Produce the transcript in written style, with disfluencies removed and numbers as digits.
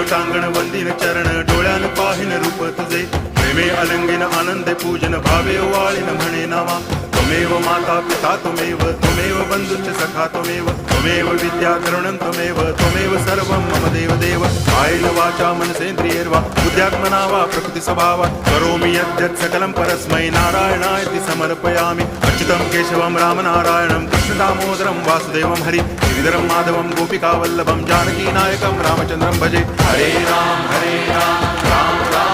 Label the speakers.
Speaker 1: टांगण वंदिन चरण डोळ्यान पाहिन रूप तुझे प्रेमे अलंगिन आनंदे पूजन भावे वाळीन म्हणे नावा त्वमेव माता पिता त्वमेव बंधुश्च सखा त्वमेव विद्या करुणं त्वमेव सर्वं मम देव कायेन वाचा मनसेन्द्रियैर्वा बुद्ध्यात्मना वा प्रकृति स्वभावात् करोमि यद्यत् सकलं परस्मै नारायणायति समर्पयामि अच्युतं केशवं रामनारायणं कृष्णदामोदरं वासुदेवं हरि गिरिधरं माधवं गोपिकावल्लभं जानकीनायकं रामचन्द्रं भजे हरे राम राम